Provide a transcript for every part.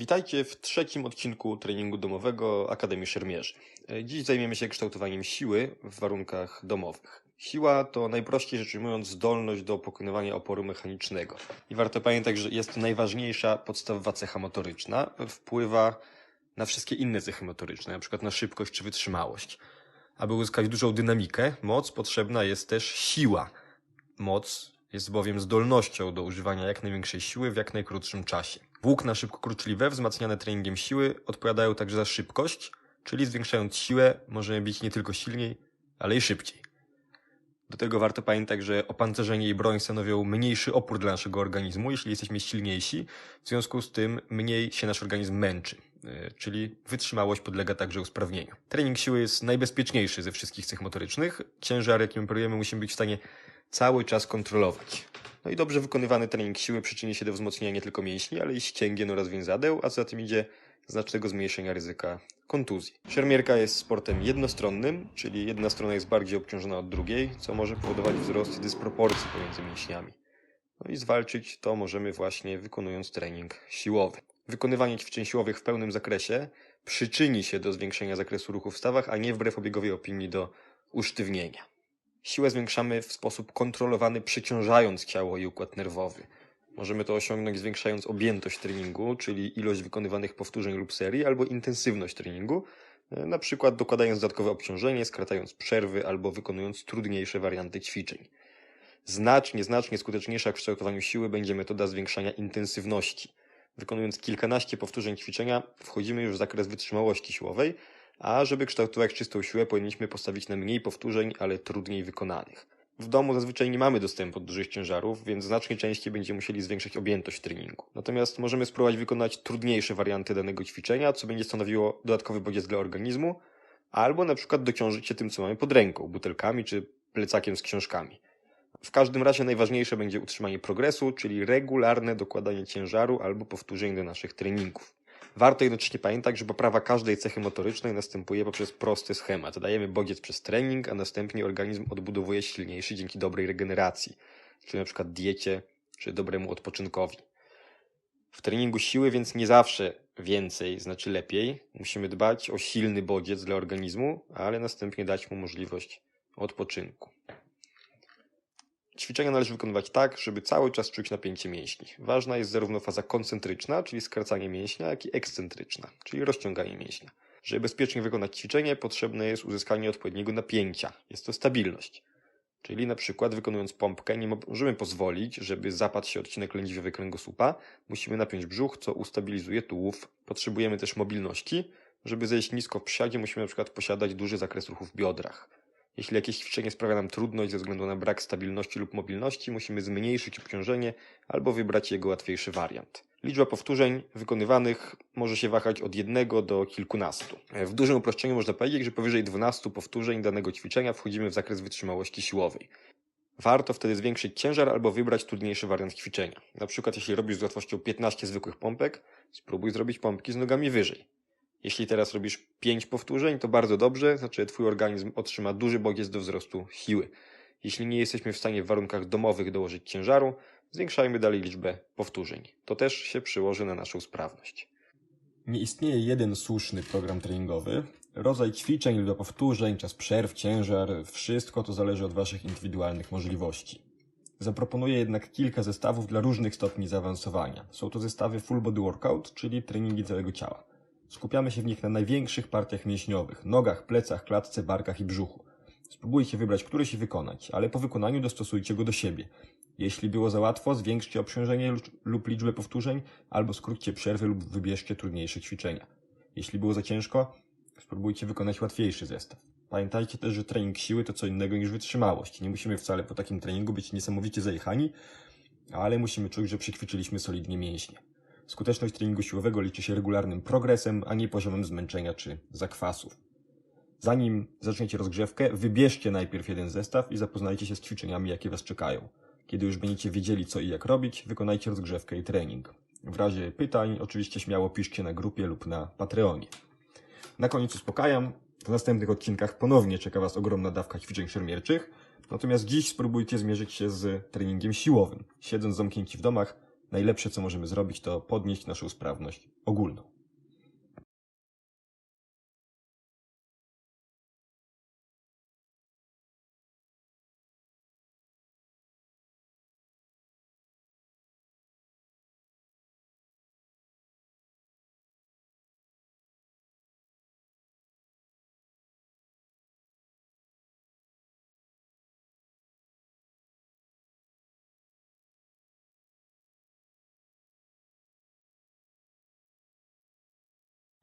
Witajcie w trzecim odcinku treningu domowego Akademii Szermierzy. Dziś zajmiemy się kształtowaniem siły w warunkach domowych. Siła to najprościej rzecz ujmując zdolność do pokonywania oporu mechanicznego. I warto pamiętać, że jest to najważniejsza podstawowa cecha motoryczna. Wpływa na wszystkie inne cechy motoryczne, np. na szybkość czy wytrzymałość. Aby uzyskać dużą dynamikę, moc potrzebna jest też siła. Moc jest bowiem zdolnością do używania jak największej siły w jak najkrótszym czasie. Włókna szybko kurczliwe, wzmacniane treningiem siły, odpowiadają także za szybkość, czyli zwiększając siłę możemy bić nie tylko silniej, ale i szybciej. Do tego warto pamiętać, że opancerzenie i broń stanowią mniejszy opór dla naszego organizmu, jeśli jesteśmy silniejsi, w związku z tym mniej się nasz organizm męczy, czyli wytrzymałość podlega także usprawnieniu. Trening siły jest najbezpieczniejszy ze wszystkich cech motorycznych. Ciężar, jakim operujemy, musimy być w stanie cały czas kontrolować. No i dobrze wykonywany trening siły przyczyni się do wzmocnienia nie tylko mięśni, ale i ścięgien oraz więzadeł, a za tym idzie znacznego zmniejszenia ryzyka kontuzji. Szermierka jest sportem jednostronnym, czyli jedna strona jest bardziej obciążona od drugiej, co może powodować wzrost dysproporcji pomiędzy mięśniami. No i zwalczyć to możemy właśnie wykonując trening siłowy. Wykonywanie ćwiczeń siłowych w pełnym zakresie przyczyni się do zwiększenia zakresu ruchu w stawach, a nie wbrew obiegowej opinii do usztywnienia. Siłę zwiększamy w sposób kontrolowany, przeciążając ciało i układ nerwowy. Możemy to osiągnąć zwiększając objętość treningu, czyli ilość wykonywanych powtórzeń lub serii, albo intensywność treningu, na przykład dokładając dodatkowe obciążenie, skracając przerwy albo wykonując trudniejsze warianty ćwiczeń. Znacznie skuteczniejsza w kształtowaniu siły będzie metoda zwiększania intensywności. Wykonując kilkanaście powtórzeń ćwiczenia, wchodzimy już w zakres wytrzymałości siłowej, a żeby kształtować czystą siłę, powinniśmy postawić na mniej powtórzeń, ale trudniej wykonanych. W domu zazwyczaj nie mamy dostępu do dużych ciężarów, więc znacznie częściej będziemy musieli zwiększać objętość treningu. Natomiast możemy spróbować wykonać trudniejsze warianty danego ćwiczenia, co będzie stanowiło dodatkowy bodziec dla organizmu, albo na przykład dociążyć się tym, co mamy pod ręką, butelkami czy plecakiem z książkami. W każdym razie najważniejsze będzie utrzymanie progresu, czyli regularne dokładanie ciężaru albo powtórzeń do naszych treningów. Warto jednocześnie pamiętać, że poprawa każdej cechy motorycznej następuje poprzez prosty schemat. Dajemy bodziec przez trening, a następnie organizm odbudowuje się silniejszy dzięki dobrej regeneracji, czyli na przykład diecie czy dobremu odpoczynkowi. W treningu siły więc nie zawsze więcej znaczy lepiej. Musimy dbać o silny bodziec dla organizmu, ale następnie dać mu możliwość odpoczynku. Ćwiczenia należy wykonywać tak, żeby cały czas czuć napięcie mięśni. Ważna jest zarówno faza koncentryczna, czyli skracanie mięśnia, jak i ekscentryczna, czyli rozciąganie mięśnia. Żeby bezpiecznie wykonać ćwiczenie, potrzebne jest uzyskanie odpowiedniego napięcia. Jest to stabilność. Czyli na przykład wykonując pompkę nie możemy pozwolić, żeby zapadł się odcinek lędźwiowy kręgosłupa. Musimy napiąć brzuch, co ustabilizuje tułów. Potrzebujemy też mobilności. Żeby zejść nisko w przysiadzie, musimy na przykład posiadać duży zakres ruchu w biodrach. Jeśli jakieś ćwiczenie sprawia nam trudność ze względu na brak stabilności lub mobilności, musimy zmniejszyć obciążenie albo wybrać jego łatwiejszy wariant. Liczba powtórzeń wykonywanych może się wahać od 1 do kilkunastu. W dużym uproszczeniu można powiedzieć, że powyżej 12 powtórzeń danego ćwiczenia wchodzimy w zakres wytrzymałości siłowej. Warto wtedy zwiększyć ciężar albo wybrać trudniejszy wariant ćwiczenia. Na przykład jeśli robisz z łatwością 15 zwykłych pompek, spróbuj zrobić pompki z nogami wyżej. Jeśli teraz robisz 5 powtórzeń, to bardzo dobrze, znaczy twój organizm otrzyma duży bodziec do wzrostu siły. Jeśli nie jesteśmy w stanie w warunkach domowych dołożyć ciężaru, zwiększajmy dalej liczbę powtórzeń. To też się przełoży na naszą sprawność. Nie istnieje jeden słuszny program treningowy. Rodzaj ćwiczeń, liczba powtórzeń, czas przerw, ciężar, wszystko to zależy od waszych indywidualnych możliwości. Zaproponuję jednak kilka zestawów dla różnych stopni zaawansowania. Są to zestawy full body workout, czyli treningi całego ciała. Skupiamy się w nich na największych partiach mięśniowych, nogach, plecach, klatce, barkach i brzuchu. Spróbujcie wybrać któryś i wykonać, ale po wykonaniu dostosujcie go do siebie. Jeśli było za łatwo, zwiększcie obciążenie lub liczbę powtórzeń, albo skróćcie przerwy lub wybierzcie trudniejsze ćwiczenia. Jeśli było za ciężko, spróbujcie wykonać łatwiejszy zestaw. Pamiętajcie też, że trening siły to co innego niż wytrzymałość. Nie musimy wcale po takim treningu być niesamowicie zajechani, ale musimy czuć, że przećwiczyliśmy solidnie mięśnie. Skuteczność treningu siłowego liczy się regularnym progresem, a nie poziomem zmęczenia czy zakwasów. Zanim zaczniecie rozgrzewkę, wybierzcie najpierw jeden zestaw i zapoznajcie się z ćwiczeniami, jakie was czekają. Kiedy już będziecie wiedzieli, co i jak robić, wykonajcie rozgrzewkę i trening. W razie pytań oczywiście śmiało piszcie na grupie lub na Patreonie. Na koniec uspokajam, w następnych odcinkach ponownie czeka was ogromna dawka ćwiczeń szermierczych, natomiast dziś spróbujcie zmierzyć się z treningiem siłowym. Siedząc zamknięci w domach, Najlepsze, co możemy zrobić, to podnieść naszą sprawność ogólną.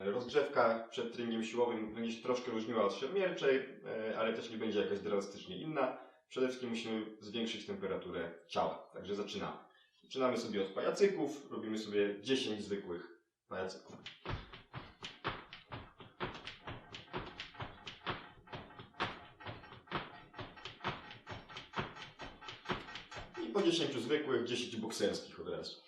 Rozgrzewka przed treningiem siłowym będzie się troszkę różniła od szermierczej, ale też nie będzie jakaś drastycznie inna. Przede wszystkim musimy zwiększyć temperaturę ciała, także zaczynamy. Zaczynamy sobie od pajacyków, robimy sobie 10 zwykłych pajacyków. I po 10 zwykłych, 10 bokserskich od razu.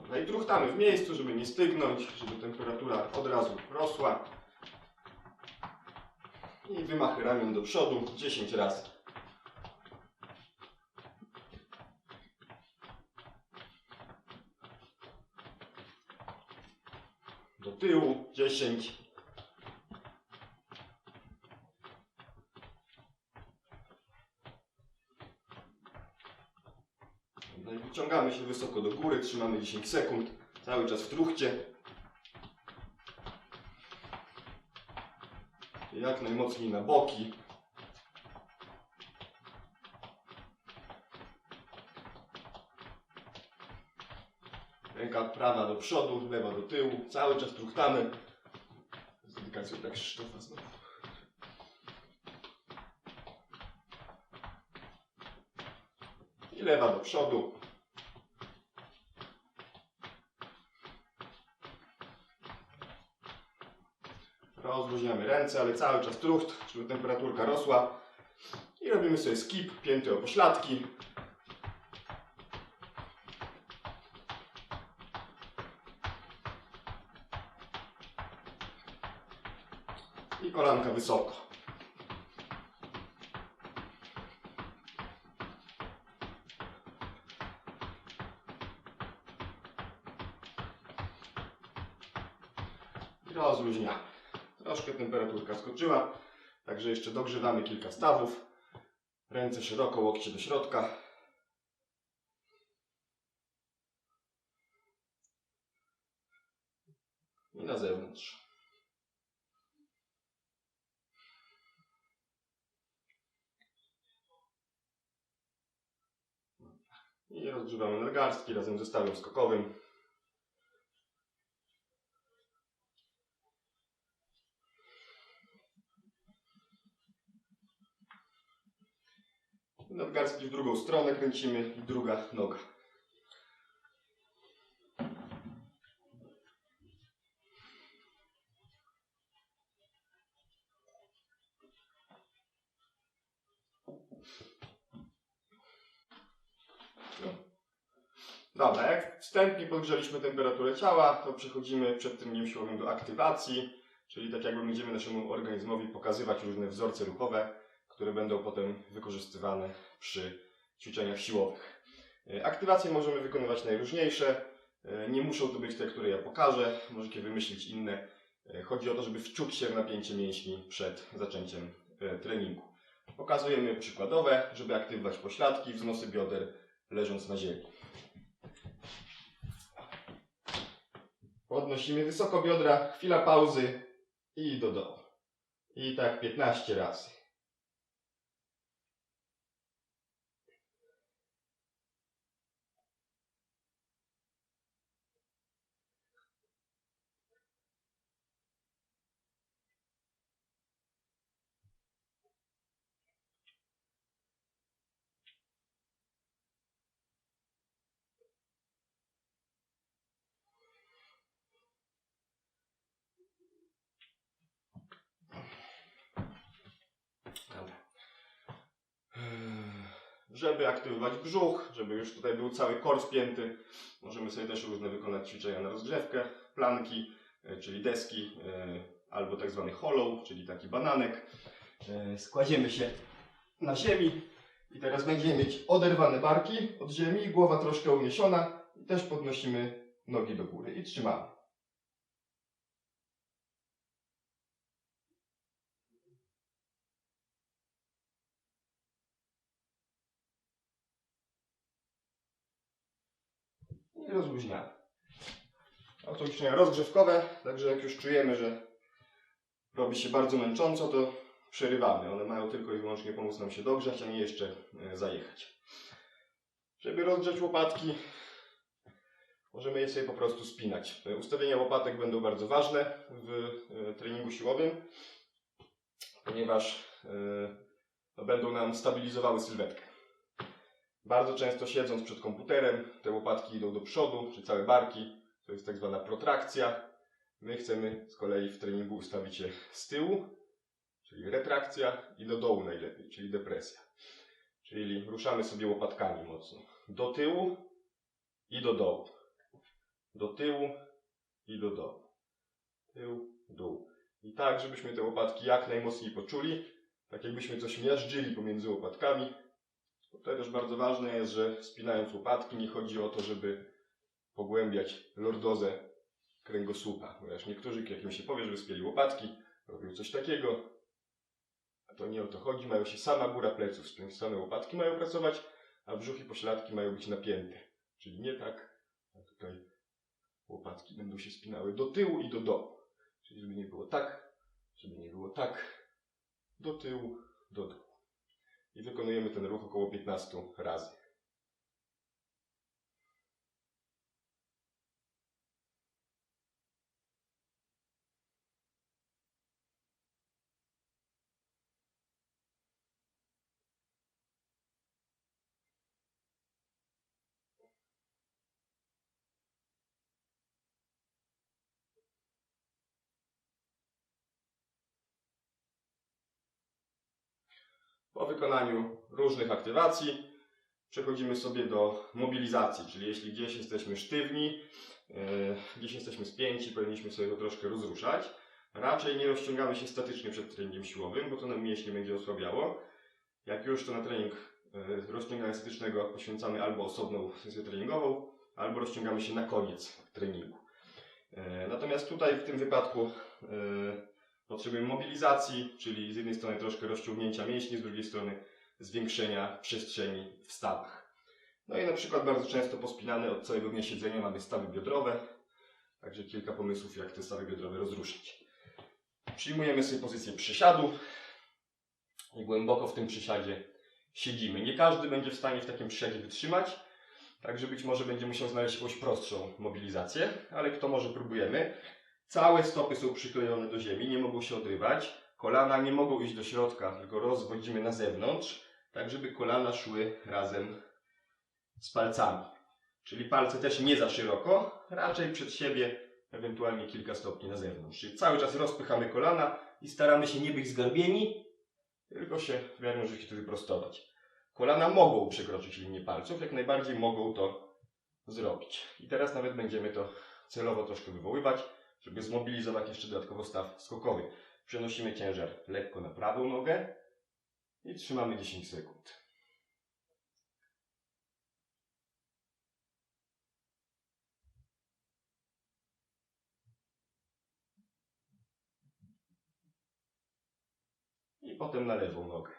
No i truchtamy w miejscu, żeby nie stygnąć, żeby temperatura od razu rosła. I wymachy ramion do przodu 10 razy. Do tyłu 10. No i wyciągamy się wysoko do góry, trzymamy 10 sekund, cały czas w truchcie. Jak najmocniej na boki. Ręka prawa do przodu, lewa do tyłu, cały czas truchtamy. Z dedykacją dla Krzysztofa znowu. I lewa do przodu. Rozluźniamy ręce, ale cały czas trucht, żeby temperaturka rosła. I robimy sobie skip, pięty o pośladki. I kolanka wysoko. I rozluźniamy. Troszkę temperaturka skoczyła, także jeszcze dogrzewamy kilka stawów. Ręce szeroko, łokcie do środka. I na zewnątrz. I rozgrzewamy nadgarstki razem ze stawem skokowym. Nadgarstki w drugą stronę kręcimy i druga noga. Dobra, jak wstępnie podgrzeliśmy temperaturę ciała, to przechodzimy przed treningiem siłowym do aktywacji, czyli tak jakby będziemy naszemu organizmowi pokazywać różne wzorce ruchowe, które będą potem wykorzystywane przy ćwiczeniach siłowych. Aktywacje możemy wykonywać najróżniejsze, nie muszą to być te, które ja pokażę, możecie wymyślić inne. Chodzi o to, żeby wczuć się w napięcie mięśni przed zaczęciem treningu. Pokazujemy przykładowe, żeby aktywować pośladki, wznosy bioder leżąc na ziemi. Podnosimy wysoko biodra, chwila pauzy i do dołu. I tak 15 razy. Dobra. Żeby aktywować brzuch, żeby już tutaj był cały kor spięty, możemy sobie też różne wykonać ćwiczenia na rozgrzewkę, planki, czyli deski albo tak zwany hollow, czyli taki bananek. Składziemy się na ziemi i teraz będziemy mieć oderwane barki od ziemi, głowa troszkę uniesiona i też podnosimy nogi do góry i trzymamy. I rozluźniamy. A to ćwiczenia rozgrzewkowe, także jak już czujemy, że robi się bardzo męcząco, to przerywamy. One mają tylko i wyłącznie pomóc nam się dogrzać, a nie jeszcze zajechać. Żeby rozgrzać łopatki, możemy je sobie po prostu spinać. Ustawienia łopatek będą bardzo ważne w treningu siłowym, ponieważ będą nam stabilizowały sylwetkę. Bardzo często siedząc przed komputerem, te łopatki idą do przodu, czy całe barki. To jest tak zwana protrakcja. My chcemy z kolei w treningu ustawić je z tyłu, czyli retrakcja, i do dołu najlepiej, czyli depresja. Czyli ruszamy sobie łopatkami mocno. Do tyłu i do dołu. Do tyłu i do dołu. Tył, dół. I tak, żebyśmy te łopatki jak najmocniej poczuli, tak jakbyśmy coś miażdżyli pomiędzy łopatkami. Tutaj też bardzo ważne jest, że spinając łopatki nie chodzi o to, żeby pogłębiać lordozę kręgosłupa. Ponieważ niektórzy, jak im się powie, żeby spięli łopatki, robią coś takiego. A to nie o to chodzi. Mają się sama góra pleców. Same łopatki mają pracować, a brzuch i pośladki mają być napięte. Czyli nie tak, a tutaj łopatki będą się spinały do tyłu i do dołu. Czyli żeby nie było tak, żeby nie było tak, do tyłu, do dołu. I wykonujemy ten ruch około 15 razy. Po wykonaniu różnych aktywacji przechodzimy sobie do mobilizacji, czyli jeśli gdzieś jesteśmy sztywni, gdzieś jesteśmy spięci, powinniśmy sobie to troszkę rozruszać. Raczej nie rozciągamy się statycznie przed treningiem siłowym, bo to nam mięśnie będzie osłabiało. Jak już, to na trening rozciągania statycznego poświęcamy albo osobną sesję treningową, albo rozciągamy się na koniec treningu. Natomiast tutaj w tym wypadku potrzebujemy mobilizacji, czyli z jednej strony troszkę rozciągnięcia mięśni, z drugiej strony zwiększenia przestrzeni w stawach. No i na przykład bardzo często pospinane od całego dnia siedzenia mamy stawy biodrowe, także kilka pomysłów, jak te stawy biodrowe rozruszyć. Przyjmujemy sobie pozycję przysiadu i głęboko w tym przysiadzie siedzimy. Nie każdy będzie w stanie w takim przysiadzie wytrzymać, także być może będzie musiał znaleźć jakąś prostszą mobilizację, ale kto może, próbujemy. Całe stopy są przyklejone do ziemi, nie mogą się odrywać. Kolana nie mogą iść do środka, tylko rozwodzimy na zewnątrz, tak żeby kolana szły razem z palcami. Czyli palce też nie za szeroko, raczej przed siebie, ewentualnie kilka stopni na zewnątrz. Czyli cały czas rozpychamy kolana i staramy się nie być zgarbieni, tylko się w miarę możliwości wyprostować. Kolana mogą przekroczyć linię palców, jak najbardziej mogą to zrobić. I teraz nawet będziemy to celowo troszkę wywoływać, żeby zmobilizować jeszcze dodatkowo staw skokowy. Przenosimy ciężar lekko na prawą nogę i trzymamy 10 sekund. I potem na lewą nogę.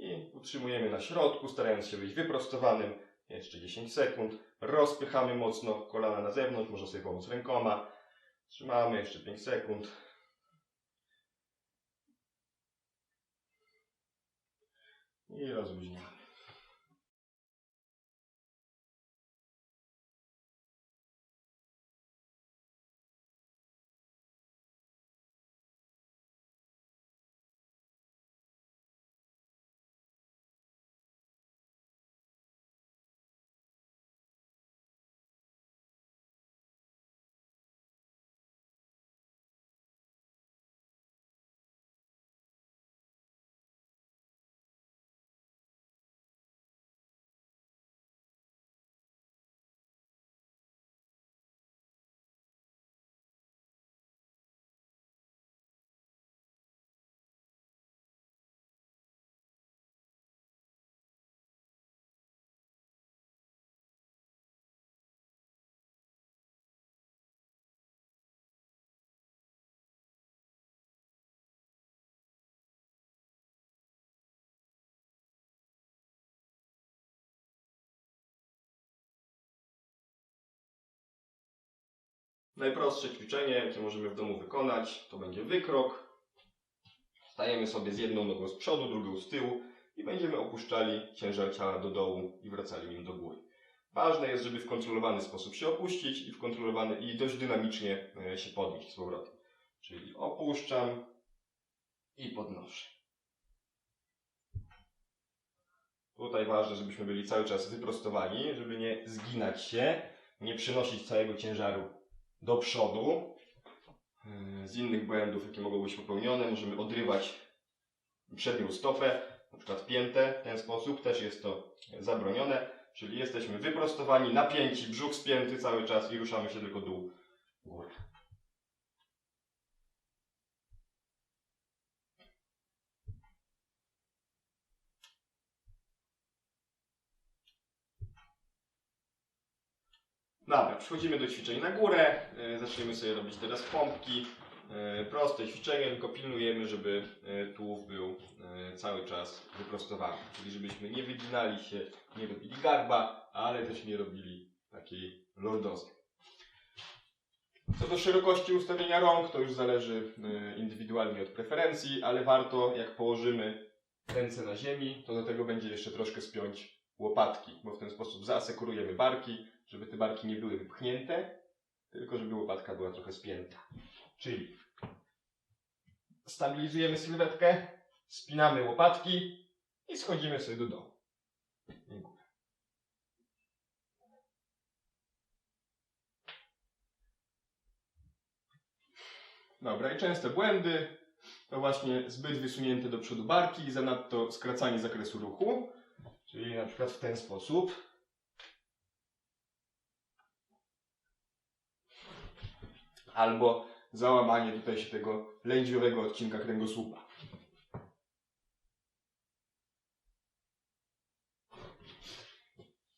I utrzymujemy na środku, starając się być wyprostowanym. Jeszcze 10 sekund. Rozpychamy mocno kolana na zewnątrz, można sobie pomóc rękoma. Trzymamy jeszcze 5 sekund. I rozluźniamy. Najprostsze ćwiczenie, jakie możemy w domu wykonać, to będzie wykrok. Stajemy sobie z jedną nogą z przodu, drugą z tyłu i będziemy opuszczali ciężar ciała do dołu i wracali nim do góry. Ważne jest, żeby w kontrolowany sposób się opuścić i w kontrolowany i dość dynamicznie się podnieść z powrotem. Czyli opuszczam i podnoszę. Tutaj ważne, żebyśmy byli cały czas wyprostowani, żeby nie zginać się, nie przenosić całego ciężaru do przodu. Z innych błędów, jakie mogą być popełnione, możemy odrywać przednią stopę, na przykład piętę w ten sposób, też jest to zabronione. Czyli jesteśmy wyprostowani, napięci, brzuch spięty cały czas i ruszamy się tylko dół, górę. Dobra, przechodzimy do ćwiczeń na górę. Zaczniemy sobie robić teraz pompki. Proste ćwiczenie, tylko pilnujemy, żeby tułów był cały czas wyprostowany. Czyli żebyśmy nie wyginali się, nie robili garba, ale też nie robili takiej lordozy. Co do szerokości ustawienia rąk, to już zależy indywidualnie od preferencji, ale warto, jak położymy ręce na ziemi, to do tego będzie jeszcze troszkę spiąć łopatki, bo w ten sposób zaasekurujemy barki, żeby te barki nie były wypchnięte, tylko żeby łopatka była trochę spięta. Czyli stabilizujemy sylwetkę, spinamy łopatki i schodzimy sobie do dołu. Dobra, i częste błędy to właśnie zbyt wysunięte do przodu barki i zanadto skracanie zakresu ruchu, czyli na przykład w ten sposób. Albo załamanie tutaj się tego lędźwiowego odcinka kręgosłupa.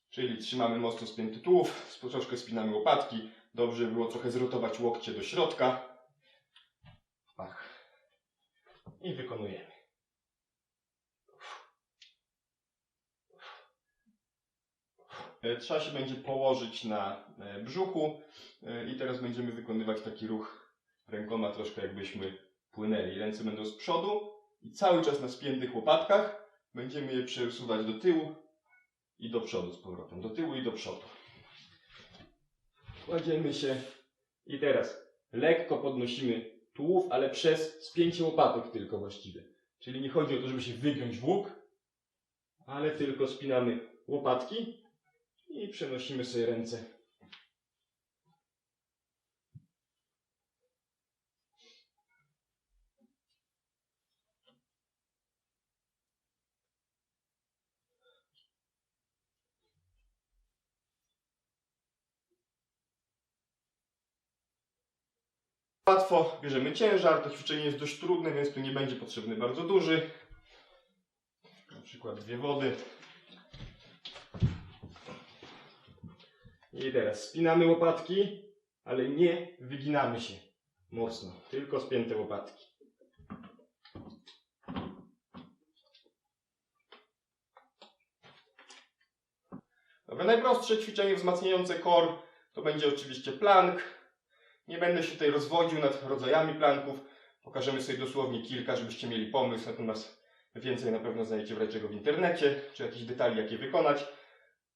Czyli trzymamy mocno spięty tułów, troszkę spinamy łopatki. Dobrze było trochę zrotować łokcie do środka. Ach. I wykonujemy. Trzeba się będzie położyć na brzuchu i teraz będziemy wykonywać taki ruch rękoma troszkę jakbyśmy płynęli. Ręce będą z przodu i cały czas na spiętych łopatkach będziemy je przesuwać do tyłu i do przodu z powrotem. Do tyłu i do przodu. Kładziemy się i teraz lekko podnosimy tułów, ale przez spięcie łopatek tylko właściwie. Czyli nie chodzi o to, żeby się wygiąć w łuk, ale tylko spinamy łopatki i przenosimy sobie ręce. Łatwo bierzemy ciężar, to ćwiczenie jest dość trudne, więc tu nie będzie potrzebny bardzo duży. Na przykład 2 wody. I teraz spinamy łopatki, ale nie wyginamy się mocno, tylko spięte łopatki. Dobra, najprostsze ćwiczenie wzmacniające core to będzie oczywiście plank. Nie będę się tutaj rozwodził nad rodzajami planków. Pokażemy sobie dosłownie kilka, żebyście mieli pomysł. Natomiast więcej na pewno znajdziecie wreszcie w internecie, czy jakieś detali, jak je wykonać.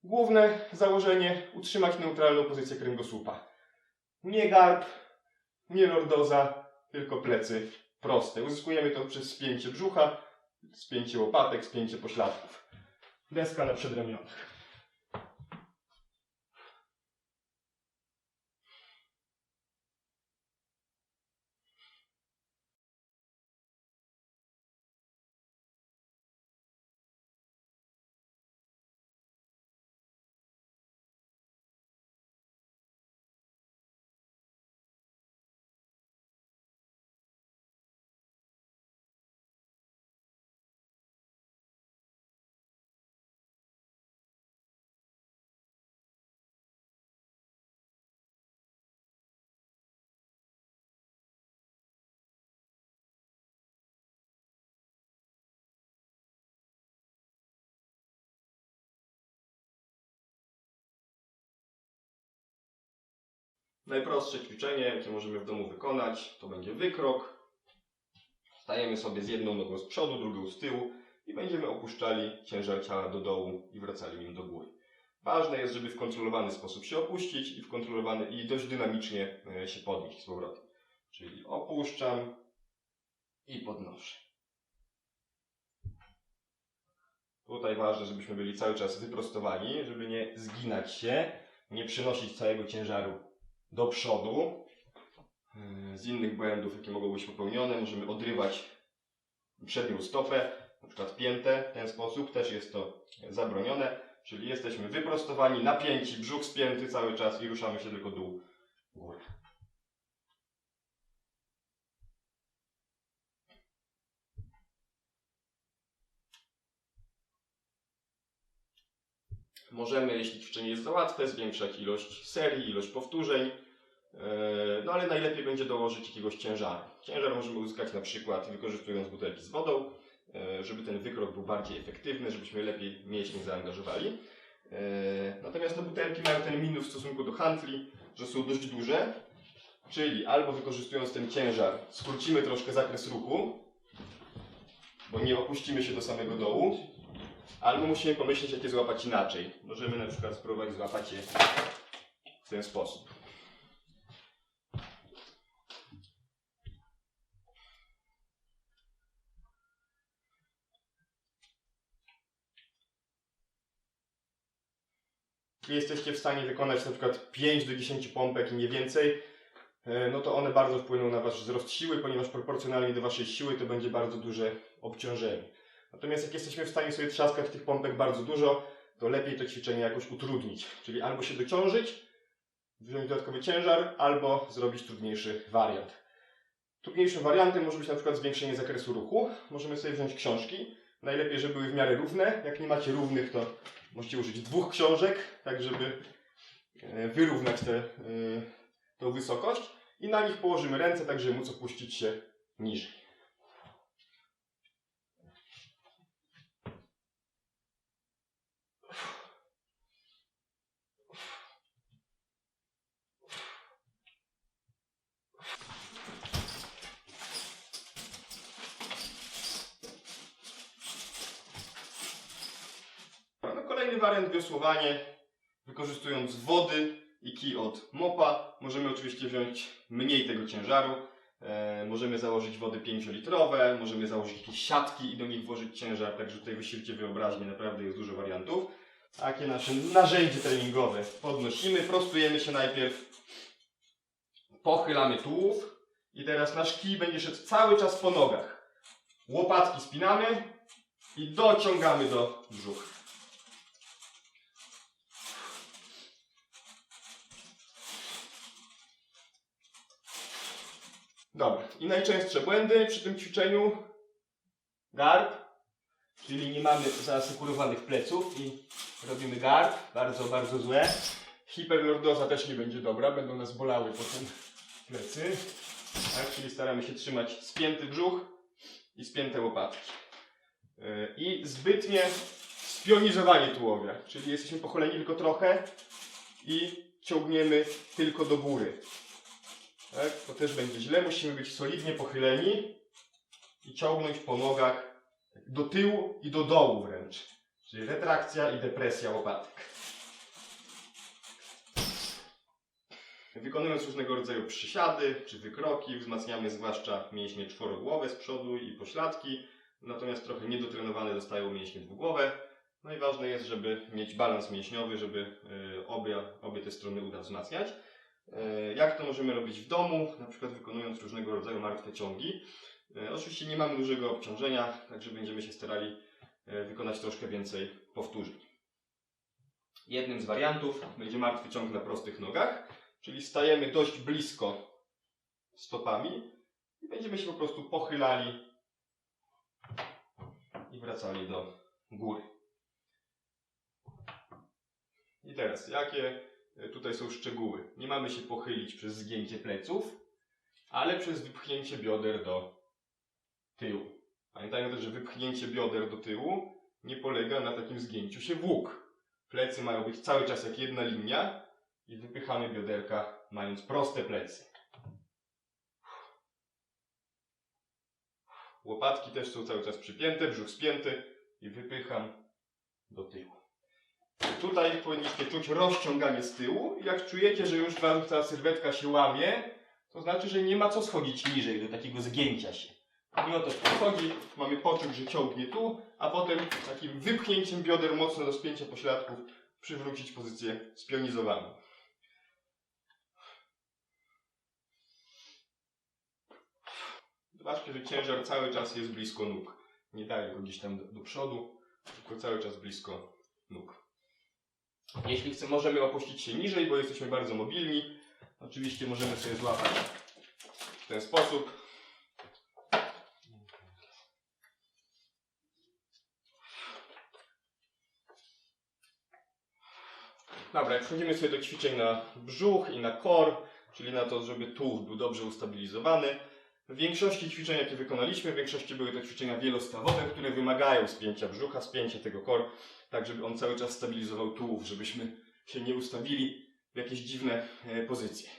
Główne założenie: utrzymać neutralną pozycję kręgosłupa. Nie garb, nie lordoza, tylko plecy proste. Uzyskujemy to przez spięcie brzucha, spięcie łopatek, spięcie pośladków. Deska na przedramionach. Najprostsze ćwiczenie, jakie możemy w domu wykonać, to będzie wykrok. Stajemy sobie z jedną nogą z przodu, drugą z tyłu i będziemy opuszczali ciężar ciała do dołu i wracali nim do góry. Ważne jest, żeby w kontrolowany sposób się opuścić i w kontrolowany i dość dynamicznie się podnieść z powrotem. Czyli opuszczam i podnoszę. Tutaj ważne, żebyśmy byli cały czas wyprostowani, żeby nie zginać się, nie przynosić całego ciężaru do przodu. Z innych błędów, jakie mogą być popełnione, możemy odrywać przednią stopę, na przykład piętę w ten sposób, też jest to zabronione. Czyli jesteśmy wyprostowani, napięci, brzuch spięty cały czas i ruszamy się tylko dół, górę. Możemy, jeśli ćwiczenie jest za łatwe, zwiększać ilość serii, ilość powtórzeń, no ale najlepiej będzie dołożyć jakiegoś ciężaru. Ciężar możemy uzyskać na przykład wykorzystując butelki z wodą, żeby ten wykrok był bardziej efektywny, żebyśmy lepiej mięśnie zaangażowali. Natomiast butelki mają ten minus w stosunku do hantli, że są dość duże, czyli albo wykorzystując ten ciężar skrócimy troszkę zakres ruchu, bo nie opuścimy się do samego dołu, albo musimy pomyśleć, jak je złapać inaczej. Możemy na przykład spróbować złapać je w ten sposób. Jeśli jesteście w stanie wykonać na przykład 5 do 10 pompek i nie więcej, no to one bardzo wpłyną na wasz wzrost siły, ponieważ proporcjonalnie do waszej siły to będzie bardzo duże obciążenie. Natomiast jak jesteśmy w stanie sobie trzaskać tych pompek bardzo dużo, to lepiej to ćwiczenie jakoś utrudnić. Czyli albo się dociążyć, wziąć dodatkowy ciężar, albo zrobić trudniejszy wariant. Trudniejszym wariantem może być na przykład zwiększenie zakresu ruchu. Możemy sobie wziąć książki. Najlepiej, żeby były w miarę równe. Jak nie macie równych, to możecie użyć 2 książek, tak żeby wyrównać tą wysokość. I na nich położymy ręce, tak żeby móc opuścić się niżej. Kolejny wariant wiosłowanie, wykorzystując wody i kij od mopa. Możemy oczywiście wziąć mniej tego ciężaru. Możemy założyć wody 5-litrowe, możemy założyć jakieś siatki i do nich włożyć ciężar, także tutaj wysilcie wyobraźnię, naprawdę jest dużo wariantów. Takie nasze narzędzie treningowe. Podnosimy, prostujemy się najpierw, pochylamy tułów i teraz nasz kij będzie szedł cały czas po nogach. Łopatki spinamy i dociągamy do brzucha. Dobra, i najczęstsze błędy przy tym ćwiczeniu. Garb, czyli nie mamy zaasekurowanych pleców i robimy garb, bardzo, bardzo złe. Hiperlordoza też nie będzie dobra, będą nas bolały potem plecy. Tak, czyli staramy się trzymać spięty brzuch i spięte łopatki. I zbytnie spionizowanie tułowia, czyli jesteśmy pochyleni tylko trochę i ciągniemy tylko do góry. Tak? To też będzie źle, musimy być solidnie pochyleni i ciągnąć po nogach do tyłu i do dołu wręcz. Czyli retrakcja i depresja łopatek. Wykonując różnego rodzaju przysiady czy wykroki, wzmacniamy zwłaszcza mięśnie czworogłowe z przodu i pośladki, natomiast trochę niedotrenowane zostają mięśnie dwugłowe. No i ważne jest, żeby mieć balans mięśniowy, żeby obie te strony uda wzmacniać. Jak to możemy robić w domu, na przykład wykonując różnego rodzaju martwe ciągi. Oczywiście nie mamy dużego obciążenia, także będziemy się starali wykonać troszkę więcej powtórzeń. Jednym z wariantów będzie martwy ciąg na prostych nogach, czyli stajemy dość blisko stopami i będziemy się po prostu pochylali i wracali do góry. I teraz, jakie tutaj są szczegóły? Nie mamy się pochylić przez zgięcie pleców, ale przez wypchnięcie bioder do tyłu. Pamiętajmy też, że wypchnięcie bioder do tyłu nie polega na takim zgięciu się w łuk. Plecy mają być cały czas jak jedna linia i wypychamy bioderka mając proste plecy. Łopatki też są cały czas przypięte, brzuch spięty i wypycham do tyłu. Tutaj powinniście czuć rozciąganie z tyłu i jak czujecie, że już wam ta sylwetka się łamie, to znaczy, że nie ma co schodzić niżej do takiego zgięcia się. I o to chodzi, mamy poczuć, że ciągnie tu, a potem takim wypchnięciem bioder mocno do spięcia pośladków przywrócić pozycję spionizowaną. Zobaczcie, że ciężar cały czas jest blisko nóg. Nie daję go gdzieś tam do przodu, tylko cały czas blisko nóg. Jeśli możemy opuścić się niżej, bo jesteśmy bardzo mobilni. Oczywiście możemy sobie złapać w ten sposób. Dobra, przechodzimy sobie do ćwiczeń na brzuch i na core, czyli na to, żeby tułów był dobrze ustabilizowany. W większości ćwiczeń, jakie wykonaliśmy, w większości były to ćwiczenia wielostawowe, które wymagają spięcia brzucha, spięcia tego core, tak żeby on cały czas stabilizował tułów, żebyśmy się nie ustawili w jakieś dziwne pozycje.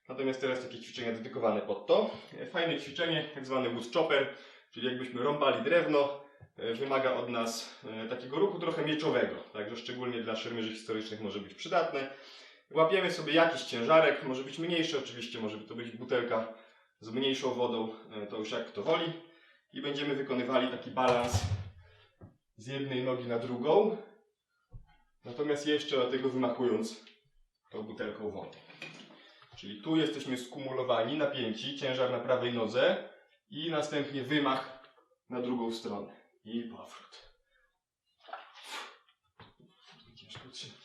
Natomiast teraz takie ćwiczenia dedykowane pod to. Fajne ćwiczenie, tak zwany wood chopper, czyli jakbyśmy rąbali drewno, wymaga od nas takiego ruchu trochę mieczowego, także szczególnie dla szermierzy historycznych może być przydatne. Łapiemy sobie jakiś ciężarek, może być mniejszy oczywiście, może to być butelka z mniejszą wodą, to już jak kto woli. I będziemy wykonywali taki balans z jednej nogi na drugą, natomiast jeszcze do tego wymachując tą butelką wody. Czyli tu jesteśmy skumulowani, napięci, ciężar na prawej nodze i następnie wymach na drugą stronę. I powrót. Ciężko trzymać.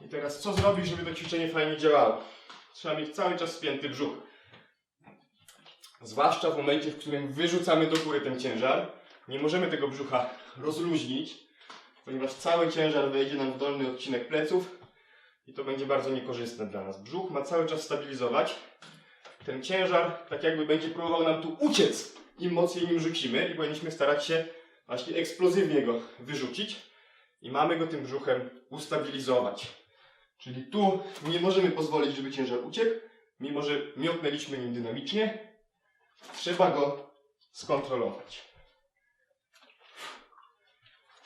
I teraz co zrobić, żeby to ćwiczenie fajnie działało? Trzeba mieć cały czas spięty brzuch. Zwłaszcza w momencie, w którym wyrzucamy do góry ten ciężar. Nie możemy tego brzucha rozluźnić, ponieważ cały ciężar wejdzie nam w dolny odcinek pleców i to będzie bardzo niekorzystne dla nas. Brzuch ma cały czas stabilizować. Ten ciężar tak jakby będzie próbował nam tu uciec, im mocniej nim rzucimy i powinniśmy starać się właśnie eksplozywnie go wyrzucić i mamy go tym brzuchem ustabilizować. Czyli tu nie możemy pozwolić, żeby ciężar uciekł, mimo że miotnęliśmy nim dynamicznie. Trzeba go skontrolować.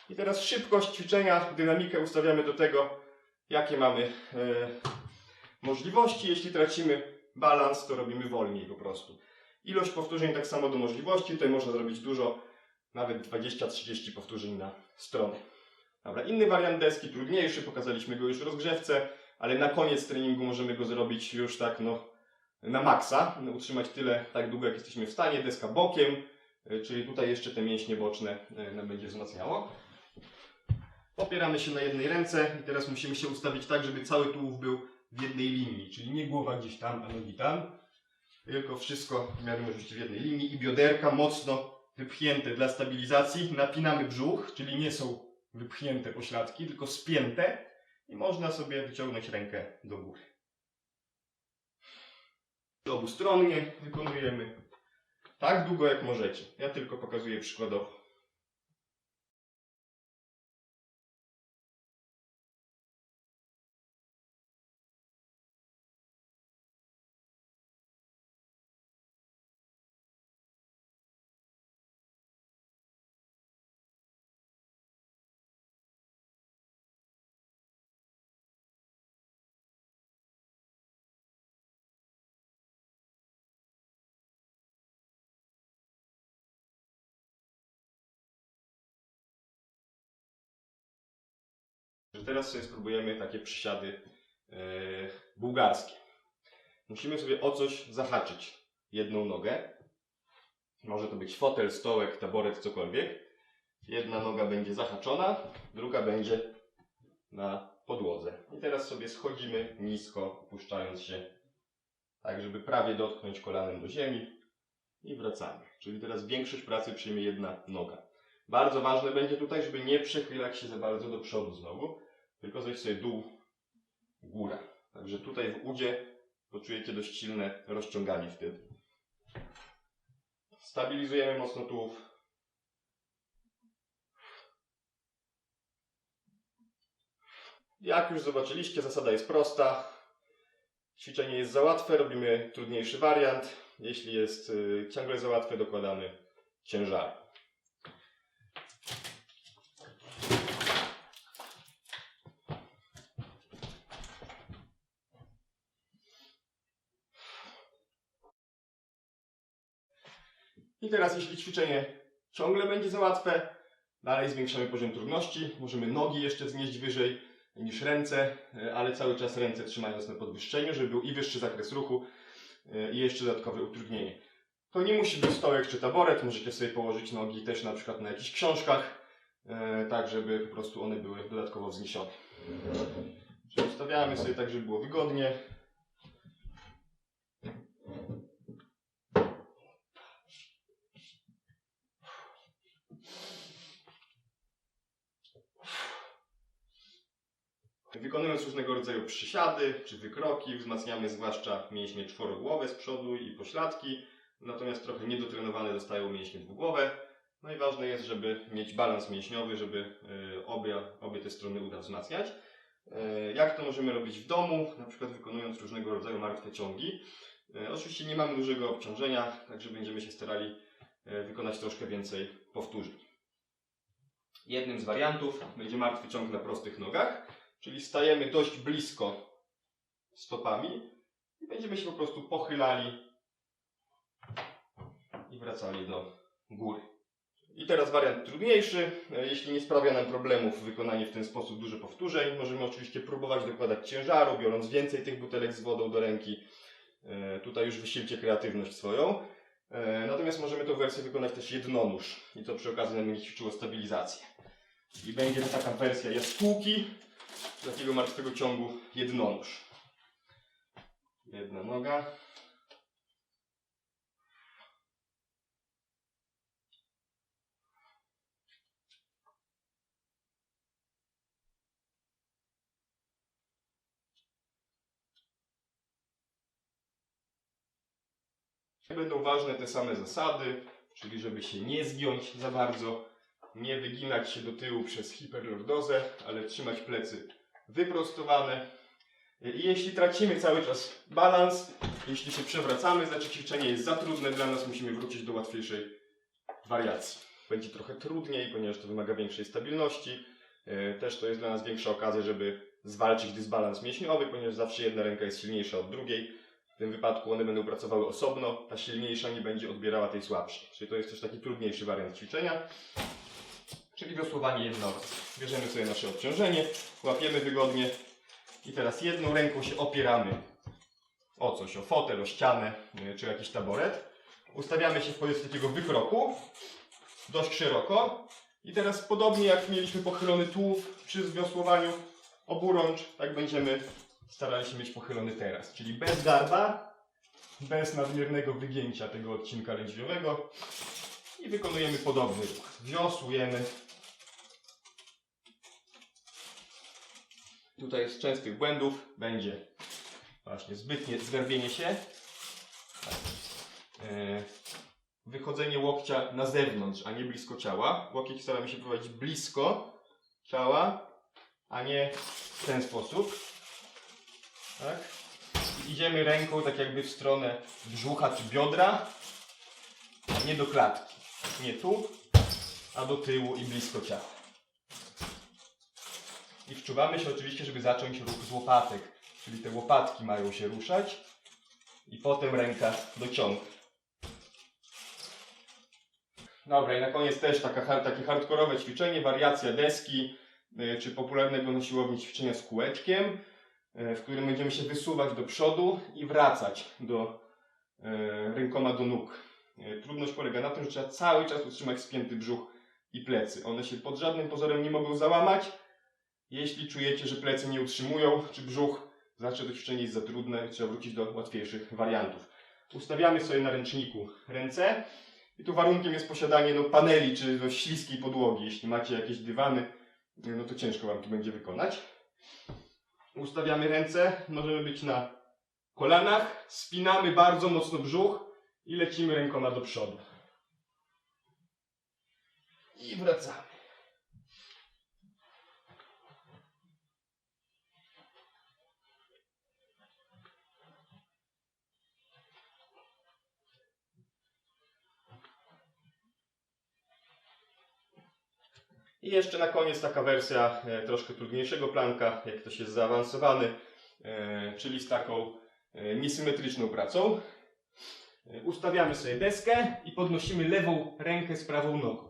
I teraz szybkość ćwiczenia, dynamikę ustawiamy do tego, jakie mamy możliwości. Jeśli tracimy balans, to robimy wolniej po prostu. Ilość powtórzeń tak samo do możliwości. Tutaj można zrobić dużo, nawet 20-30 powtórzeń na stronę. Dobra, inny wariant deski, trudniejszy, pokazaliśmy go już w rozgrzewce, ale na koniec treningu możemy go zrobić już tak na maksa. Utrzymać tyle, tak długo jak jesteśmy w stanie. Deska bokiem, czyli tutaj jeszcze te mięśnie boczne nam będzie wzmacniało. Opieramy się na jednej ręce i teraz musimy się ustawić tak, żeby cały tułów był w jednej linii, czyli nie głowa gdzieś tam, a nogi tam, tylko wszystko w miarę możliwości w jednej linii i bioderka mocno wypchnięte dla stabilizacji. Napinamy brzuch, czyli nie są wypchnięte pośladki, tylko spięte i można sobie wyciągnąć rękę do góry. Obustronnie wykonujemy tak długo jak możecie. Ja tylko pokazuję przykładowo. Teraz sobie spróbujemy takie przysiady bułgarskie. Musimy sobie o coś zahaczyć jedną nogę. Może to być fotel, stołek, taboret, cokolwiek. Jedna noga będzie zahaczona, druga będzie na podłodze. I teraz sobie schodzimy nisko, opuszczając się tak, żeby prawie dotknąć kolanem do ziemi i wracamy. Czyli teraz większość pracy przyjmie jedna noga. Bardzo ważne będzie tutaj, żeby nie przechylać się za bardzo do przodu znowu, tylko zejść sobie dół, góra. Także tutaj w udzie poczujecie dość silne rozciąganie wtedy. Stabilizujemy mocno tułów. Jak już zobaczyliście, zasada jest prosta. Ćwiczenie jest za łatwe, robimy trudniejszy wariant. Jeśli jest ciągle za łatwe, dokładamy ciężary. I teraz, jeśli ćwiczenie ciągle będzie za łatwe, dalej zwiększamy poziom trudności. Możemy nogi jeszcze wznieść wyżej niż ręce, ale cały czas ręce trzymając na podwyższeniu, żeby był i wyższy zakres ruchu, i jeszcze dodatkowe utrudnienie. To nie musi być stołek czy taboret, możecie sobie położyć nogi też na przykład na jakichś książkach, tak żeby po prostu one były dodatkowo wzniesione. Czyli ustawiamy sobie tak, żeby było wygodnie. Wykonując różnego rodzaju przysiady czy wykroki, wzmacniamy zwłaszcza mięśnie czworogłowe z przodu i pośladki, natomiast trochę niedotrenowane zostają mięśnie dwugłowe. No i ważne jest, żeby mieć balans mięśniowy, żeby obie te strony uda wzmacniać. Jak to możemy robić w domu, na przykład wykonując różnego rodzaju martwe ciągi. Oczywiście nie mamy dużego obciążenia, także będziemy się starali wykonać troszkę więcej powtórzeń. Jednym z wariantów będzie martwy ciąg na prostych nogach. Czyli stajemy dość blisko stopami i będziemy się po prostu pochylali i wracali do góry. I teraz wariant trudniejszy. Jeśli nie sprawia nam problemów wykonanie w ten sposób dużo powtórzeń, możemy oczywiście próbować dokładać ciężaru, biorąc więcej tych butelek z wodą do ręki. Tutaj już wysilcie kreatywność swoją. Natomiast możemy tę wersję wykonać też jednonóż i to przy okazji nam będzie ćwiczyło stabilizację. I będzie to taka wersja jaskółki. Takiego martwego ciągu jednonóż. Jedna noga. Będą ważne te same zasady, czyli żeby się nie zgiąć za bardzo, nie wyginać się do tyłu przez hiperlordozę, ale trzymać plecy wyprostowane. I jeśli tracimy cały czas balans, jeśli się przewracamy, znaczy ćwiczenie jest za trudne dla nas, musimy wrócić do łatwiejszej wariacji. Będzie trochę trudniej, ponieważ to wymaga większej stabilności. Też to jest dla nas większa okazja, żeby zwalczyć dysbalans mięśniowy, ponieważ zawsze jedna ręka jest silniejsza od drugiej. W tym wypadku one będą pracowały osobno, ta silniejsza nie będzie odbierała tej słabszej. Czyli to jest też taki trudniejszy wariant ćwiczenia. Czyli wiosłowanie jednorożce. Bierzemy sobie nasze obciążenie, łapiemy wygodnie i teraz jedną ręką się opieramy o coś, o fotel, o ścianę czy jakiś taboret. Ustawiamy się w pozycji takiego wykroku, dość szeroko. I teraz podobnie jak mieliśmy pochylony tułów przy zwiosłowaniu oburącz, tak będziemy starali się mieć pochylony teraz. Czyli bez garba, bez nadmiernego wygięcia tego odcinka lędźwiowego. I wykonujemy podobny ruch. Wiosłujemy. Tutaj z częstych błędów będzie właśnie zbytnie zgarbienie się. Wychodzenie łokcia na zewnątrz, a nie blisko ciała. Łokieć staramy się prowadzić blisko ciała, a nie w ten sposób. Tak? I idziemy ręką tak jakby w stronę brzucha czy biodra, a nie do klatki. Nie tu, a do tyłu i blisko ciała. I wczuwamy się oczywiście, żeby zacząć ruch z łopatek. Czyli te łopatki mają się ruszać i potem ręka dociąga. Dobra, i na koniec też takie hardkorowe ćwiczenie, wariacja deski, czy popularnego na siłowni ćwiczenia z kółeczkiem, w którym będziemy się wysuwać do przodu i wracać rękoma do nóg. Trudność polega na tym, że trzeba cały czas utrzymać spięty brzuch i plecy. One się pod żadnym pozorem nie mogą załamać. Jeśli czujecie, że plecy nie utrzymują, czy brzuch, znaczy to ćwiczenie jest za trudne i trzeba wrócić do łatwiejszych wariantów. Ustawiamy sobie na ręczniku ręce i tu warunkiem jest posiadanie paneli czy dość śliskiej podłogi. Jeśli macie jakieś dywany, no to ciężko wam to będzie wykonać. Ustawiamy ręce, możemy być na kolanach, spinamy bardzo mocno brzuch i lecimy rękoma do przodu. I wracamy. I jeszcze na koniec taka wersja troszkę trudniejszego planka, jak ktoś jest zaawansowany, czyli z taką niesymetryczną pracą. Ustawiamy sobie deskę i podnosimy lewą rękę z prawą nogą.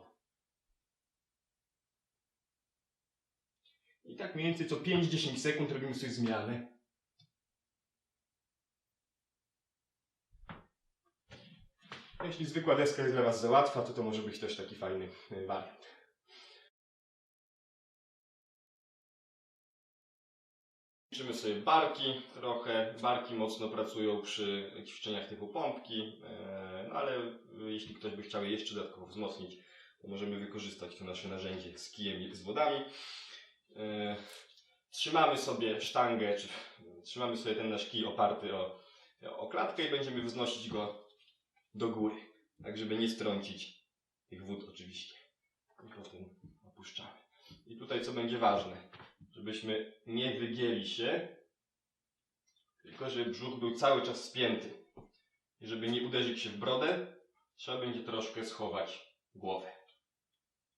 I tak mniej więcej co 5-10 sekund robimy sobie zmianę. Jeśli zwykła deska jest dla Was za łatwa, to może być też taki fajny wariant. Ćwiczymy sobie barki trochę. Barki mocno pracują przy ćwiczeniach typu pompki, no ale jeśli ktoś by chciał je jeszcze dodatkowo wzmocnić, to możemy wykorzystać to nasze narzędzie z kijem i z wodami. Trzymamy sobie sztangę, czy trzymamy sobie ten nasz kij oparty o klatkę i będziemy wznosić go do góry, tak żeby nie strącić tych wód oczywiście. I potem opuszczamy. I tutaj co będzie ważne, żebyśmy nie wygięli się, tylko żeby brzuch był cały czas spięty. I żeby nie uderzyć się w brodę, trzeba będzie troszkę schować głowę,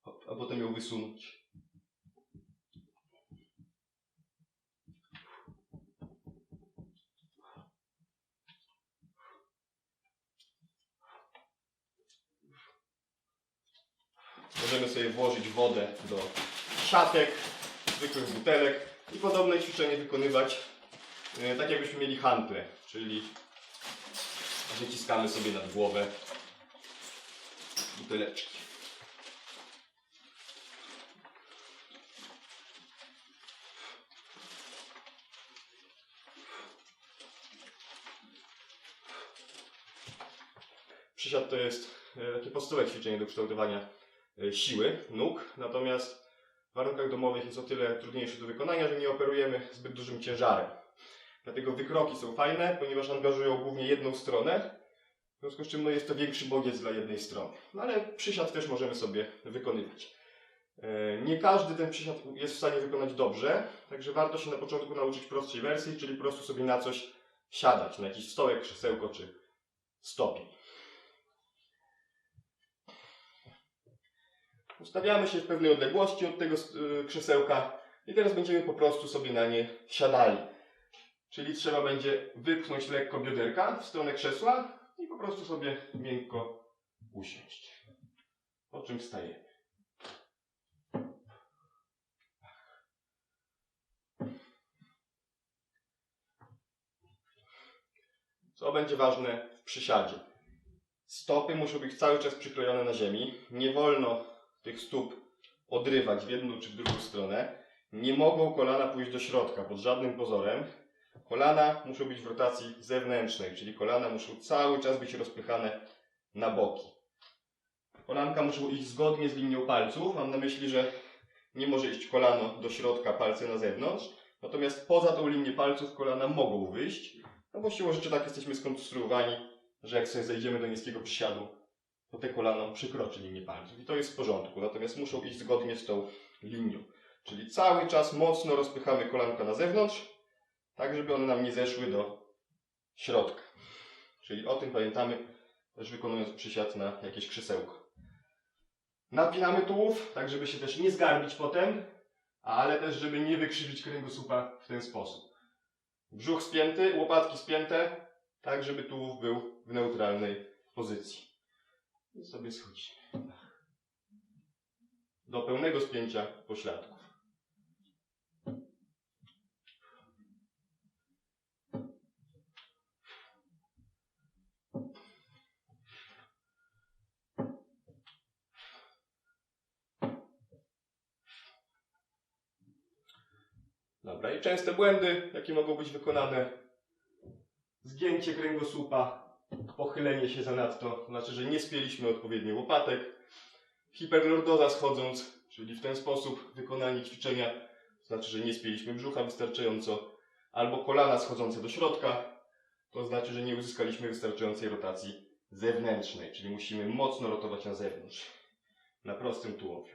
a potem ją wysunąć. Możemy sobie włożyć wodę do siatek, zwykłych butelek i podobne ćwiczenie wykonywać tak jakbyśmy mieli hantle, czyli wyciskamy sobie nad głowę buteleczki. Przysiad to jest takie podstawowe ćwiczenie do kształtowania siły nóg, natomiast w warunkach domowych jest o tyle trudniejsze do wykonania, że nie operujemy zbyt dużym ciężarem. Dlatego wykroki są fajne, ponieważ angażują głównie jedną stronę, w związku z czym jest to większy bodziec dla jednej strony. No ale przysiad też możemy sobie wykonywać. Nie każdy ten przysiad jest w stanie wykonać dobrze, także warto się na początku nauczyć prostszej wersji, czyli po prostu sobie na coś siadać, na jakiś stołek, krzesełko czy stopień. Ustawiamy się w pewnej odległości od tego krzesełka i teraz będziemy po prostu sobie na nie siadali. Czyli trzeba będzie wypchnąć lekko bioderka w stronę krzesła i po prostu sobie miękko usiąść. Po czym wstajemy. Co będzie ważne w przysiadzie? Stopy muszą być cały czas przyklejone na ziemi. Nie wolno tych stóp odrywać w jedną czy w drugą stronę. Nie mogą kolana pójść do środka pod żadnym pozorem. Kolana muszą być w rotacji zewnętrznej, czyli kolana muszą cały czas być rozpychane na boki. Kolanka muszą iść zgodnie z linią palców. Mam na myśli, że nie może iść kolano do środka, palce na zewnątrz. Natomiast poza tą linię palców kolana mogą wyjść. No bo siłą rzeczy tak jesteśmy skonstruowani, że jak sobie zejdziemy do niskiego przysiadu, to te kolano przekroczy linię palców. I to jest w porządku. Natomiast muszą iść zgodnie z tą linią. Czyli cały czas mocno rozpychamy kolanka na zewnątrz, tak żeby one nam nie zeszły do środka. Czyli o tym pamiętamy, też wykonując przysiad na jakieś krzesełko. Napinamy tułów, tak żeby się też nie zgarbić potem, ale też żeby nie wykrzywić kręgosłupa w ten sposób. Brzuch spięty, łopatki spięte, tak żeby tułów był w neutralnej pozycji. I sobie schodzimy. Do pełnego spięcia pośladków. Dobra, i częste błędy, jakie mogą być wykonane. Zgięcie kręgosłupa, pochylenie się zanadto, to znaczy, że nie spięliśmy odpowiednio łopatek. Hiperlordoza schodząc, czyli w ten sposób wykonanie ćwiczenia, to znaczy, że nie spięliśmy brzucha wystarczająco. Albo kolana schodzące do środka, to znaczy, że nie uzyskaliśmy wystarczającej rotacji zewnętrznej, czyli musimy mocno rotować na zewnątrz. na prostym tułowiu.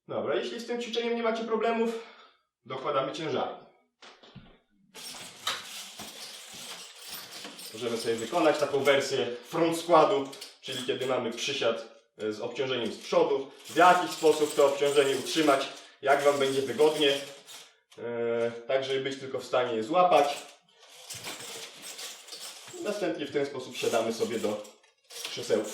Dobra, jeśli z tym ćwiczeniem nie macie problemów, dokładamy ciężar. Możemy sobie wykonać taką wersję front składu, czyli kiedy mamy przysiad z obciążeniem z przodu. W jaki sposób to obciążenie utrzymać, jak Wam będzie wygodnie, tak żeby być tylko w stanie je złapać. Następnie w ten sposób siadamy sobie do krzesełka.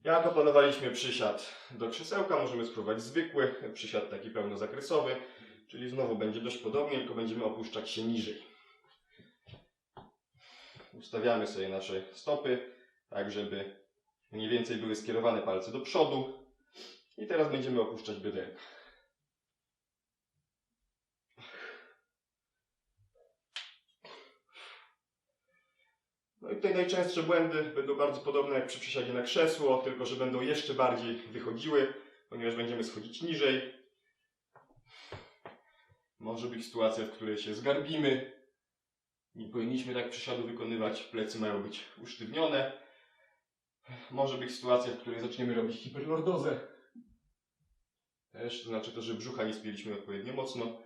Jak opanowaliśmy przysiad do krzesełka, możemy spróbować zwykły przysiad taki pełnozakresowy, czyli znowu będzie dość podobnie, tylko będziemy opuszczać się niżej. Ustawiamy sobie nasze stopy, tak żeby mniej więcej były skierowane palce do przodu i teraz będziemy opuszczać bioderka. No i tutaj najczęstsze błędy będą bardzo podobne jak przy przysiadzie na krzesło, tylko że będą jeszcze bardziej wychodziły, ponieważ będziemy schodzić niżej. Może być sytuacja, w której się zgarbimy. Nie powinniśmy tak przysiadu wykonywać, plecy mają być usztywnione. Może być sytuacja, w której zaczniemy robić hiperlordozę. Też to znaczy to, że brzucha nie spięliśmy odpowiednio mocno.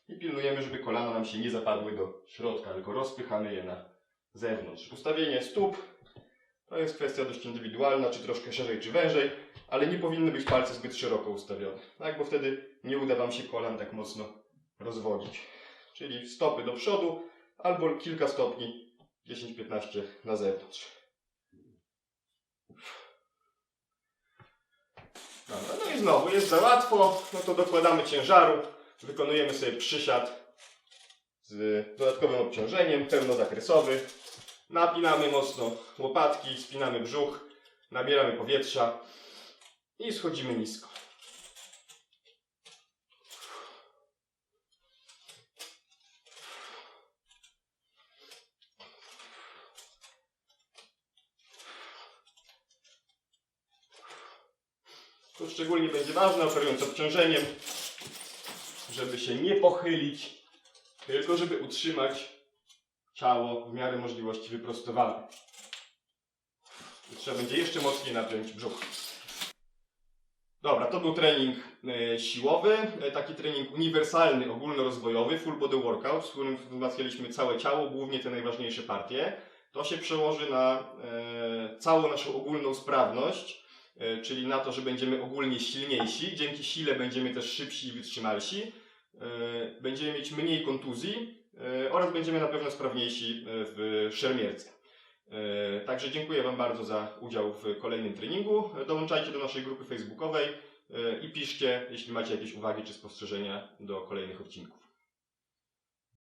I pilnujemy, żeby kolana nam się nie zapadły do środka, tylko rozpychamy je na zewnątrz. Ustawienie stóp to jest kwestia dość indywidualna, czy troszkę szerzej, czy wężej, ale nie powinny być palce zbyt szeroko ustawione, tak? Bo wtedy nie uda Wam się kolan tak mocno rozwodzić. Czyli stopy do przodu albo kilka stopni, 10-15 na zewnątrz. Dobra, no i znowu jest za łatwo, no to dokładamy ciężaru, wykonujemy sobie przysiad z dodatkowym obciążeniem, pełnozakresowy. Napinamy mocno łopatki, spinamy brzuch, nabieramy powietrza i schodzimy nisko. To szczególnie będzie ważne, operując obciążeniem, żeby się nie pochylić, tylko żeby utrzymać ciało w miarę możliwości wyprostowane. I trzeba będzie jeszcze mocniej napiąć brzuch. Dobra, to był trening siłowy, taki trening uniwersalny, ogólnorozwojowy, full body workout, w którym wzmacnialiśmy całe ciało, głównie te najważniejsze partie. To się przełoży na całą naszą ogólną sprawność, czyli na to, że będziemy ogólnie silniejsi, dzięki sile będziemy też szybsi i wytrzymalsi, będziemy mieć mniej kontuzji oraz będziemy na pewno sprawniejsi w szermierce. Także dziękuję Wam bardzo za udział w kolejnym treningu. Dołączajcie do naszej grupy facebookowej i piszcie, jeśli macie jakieś uwagi czy spostrzeżenia do kolejnych odcinków.